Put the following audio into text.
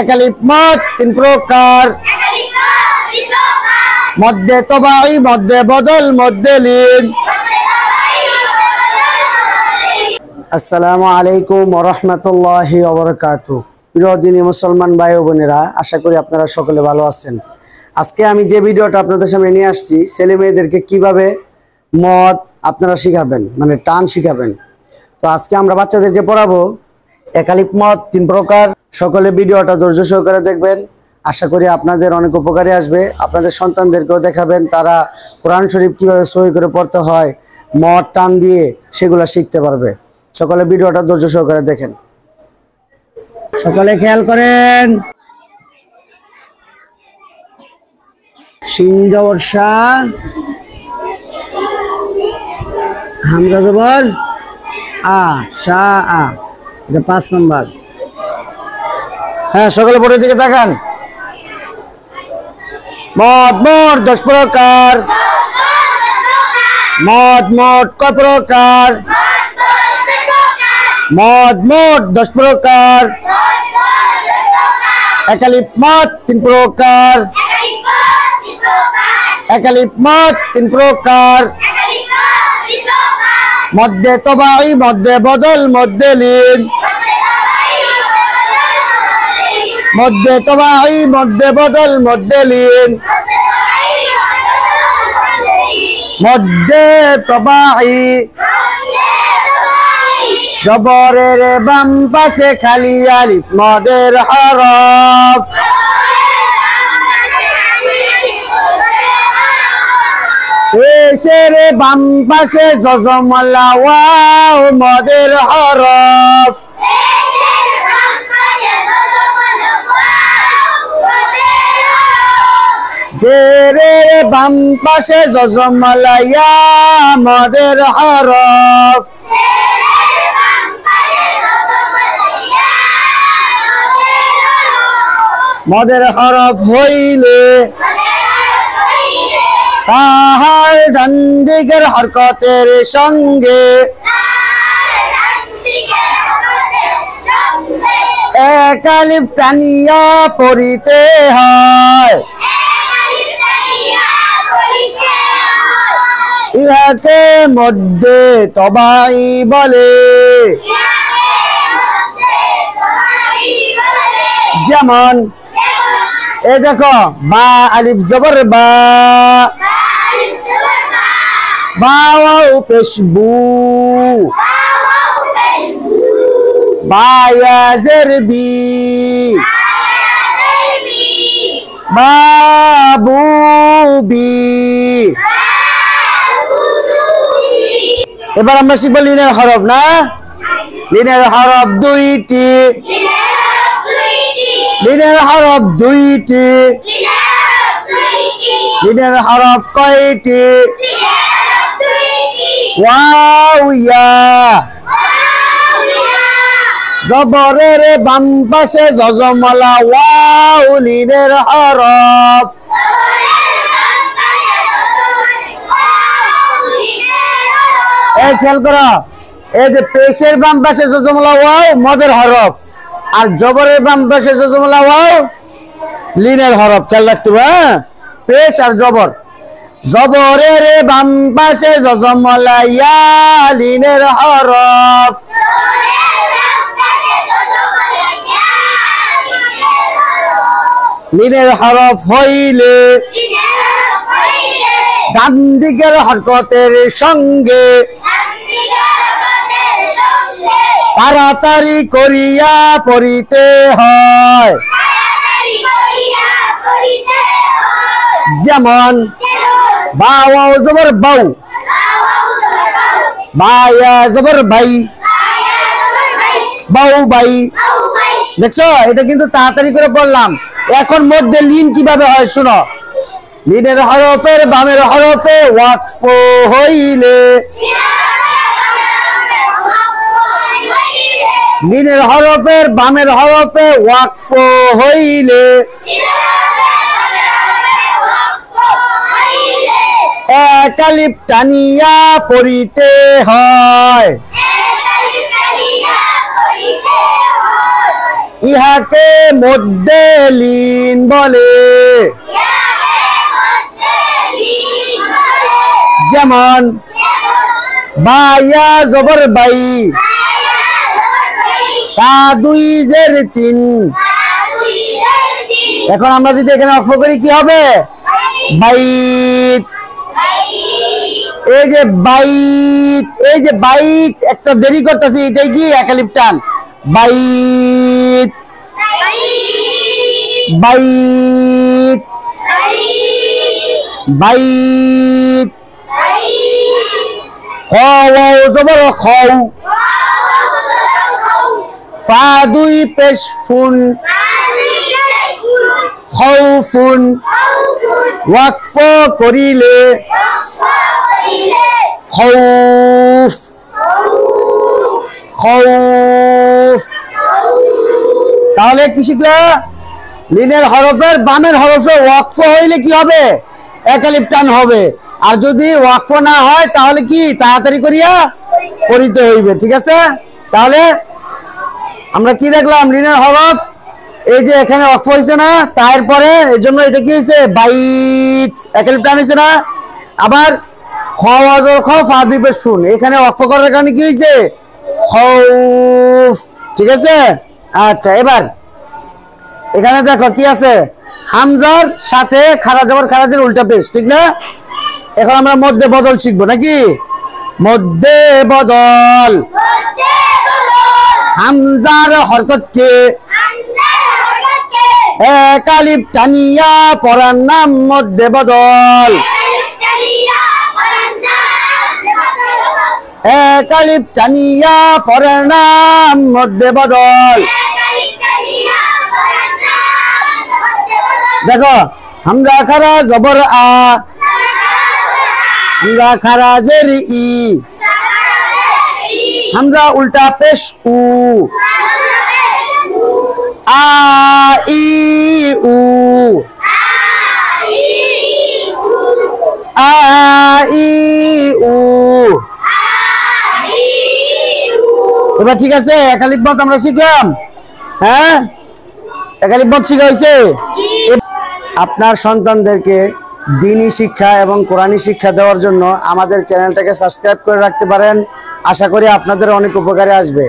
একালিপ মদ তিন প্রকার, মধ্যে তবাই, মধ্যে বদল, মধ্যে লীন। আসসালামু আলাইকুম ওয়া রাহমাতুল্লাহি ওয়া বারাকাতুহু। প্রিয় দিনী মুসলমান ভাই ও বোনেরা, আশা করি আপনারা সকলে ভালো আছেন। আজকে আমি যে ভিডিওটা আপনাদের সামনে নিয়ে আসছি, ছেলে মেয়েদেরকে কিভাবে মদ আপনারা শিখাবেন, মানে টান শিখাবেন। তো আজকে আমরা বাচ্চাদেরকে পড়াবো একালিপ মদ তিন প্রকার। সকলে ভিডিওটা ধৈর্য সহকারে দেখবেন, আশা করি আপনাদের অনেক উপকারে আসবে। আপনাদের সন্তানদেরকেও দেখাবেন তারা কোরআন শরীফ কিভাবে সহি করে পড়তে হয়, মদ টান দিয়ে সেগুলো শিখতে পারবে। সকলে ভিডিওটা ধৈর্য সহকারে দেখেন, সকলে খেয়াল করেন। শিন জবর শা, হামজা জবর আ, শা আ, এটা 5 নম্বর। হ্যাঁ, সকলে পড়ে দিকে তাকান। মদ মোট 10 প্রকার, মদ মোট কয় প্রকার? মদ মোট 10 প্রকার, একালিপ মদ 3 প্রকার, একালিপ মদ 3 প্রকার, মধ্যে তবাই, মধ্যে বদল, মধ্যে লীন। মধ্যে তবাই, মধ্যে বদল, মধ্যে লীন। মধ্যে তবাই, জবরের বাম পাশে খালি আলিফ, মদের হরফ। পেশের বাম পাশে জজমলা ওয়াও, মদের হরফ। জেরের বাম পাশে জজমলা ইয়া, মদের হরফ। মদের হরফ হইলে তাহার ডান দিকের হরকতের সঙ্গে একালিপ টানিয়া পড়িতে হয়। ইহাকে মধ্যে তবাই বলে। যেমন এ দেখো, বা আলিফ জবর বা, বাও পেশবু, বায়াজের বি, বাবু বি। এবার আমরা শিখব লিনের হরফ। না, লিনের হরফ দুইটি, লিনের হরফ দুইটি। লিনের হরফ কয়টি? ওয়াও ইয়া। জবরের বাম পাশে জজমলা ওয়াও, লিনের হরফ। এই খেয়াল করো, এই যে পেশের বাম পাশে জজমলা ওয়াও, মদের হরফ, আর জবরের বাম পাশে জজমলা ওয়াও, লিনের হরফ। খেয়াল রাখতে হবে। হ্যাঁ, পেশ আর জবর। জবরের বাম পাশে জজমলা ইয়া, লিনের হরফ। লিনের হরফ হইলে ডান দিকের হরকতের সঙ্গে তাড়াতাড়ি করিয়া পড়িতে হয়। যেমন বাও জবর বাউ, বায়া জবর বাই, বাউ বাই। দেখছো, এটা কিন্তু তাড়াতাড়ি করে পড়লাম। এখন মধ্যে লিন কিভাবে হয় শুনো। লিনের হরফের বামের হরফে ওয়াকফ হইলে, লিনের হরফের বামের হরফে ওয়াকফ হইলে একালিপ টানিয়া পড়িতে হয়। ইহাকে মধ্যে লীন বলে। যেমন বায়া জবর বাই, তা দুই জের তিন। এখন আমরা যদি এখানে অক্ষ করি কি হবে? বাইত। এই যে বাইত, এই যে বাইত একটা দেরি করতেছি, এটাই কি একালিপ টান। বাইত বাইত বাইত। জবর খাও, ফা দুই পেশ ফুন, খাউফুন। ওয়াকফ করিলে খাউফ খাউফ। তাহলে কি শিখলা? লিনের হরফের বামের হরফে ওয়াকফ হইলে কি হবে? একালিপ টান হবে। আর যদি ওয়াকফ না হয় তাহলে কি তাড়াতাড়ি করিয়া পড়িতে হইবে। ঠিক আছে? তাহলে আমরা কি দেখলাম? লিনের হরফ এই যে এখানে ওয়াকফ হইছে না, তারপরে এই জন্য এটা কি হইছে? বাইত, একালিপ টান হইছে না। আবার শুন, এখানে ওয়াকফ করার কারণে কি হইছে? খাউফ। ঠিক আছে? আচ্ছা, এবার এখানে দেখো কি আছে? হামজার সাথে খারা জবর খারাজের উল্টা পেশ, ঠিক না? এখন আমরা মধ্যে বদল শিখবো নাকি? মধ্যে বদল। হামজার হরকত কে একালিপ টানিয়া পড়ার নাম মধ্যে বদল। একালিপ টানিয়া পড়ার নাম মধ্যে বদল। দেখো, হামজা খারা জবর আ, হামজা খারা জের ই, হামজা উল্টা পেশ উ, আ ই উ, আ ই উ। এবার ঠিক আছে, একালিপ মত আমরা শিখলাম। হ্যাঁ, একালিপ মত শিখা হয়েছে। আপনার সন্তানদেরকে দ্বীনি শিক্ষা এবং কোরআনী শিক্ষা দেওয়ার জন্য আমাদের চ্যানেলটাকে সাবস্ক্রাইব করে রাখতে পারেন। আশা করি আপনাদের অনেক উপকারে আসবে।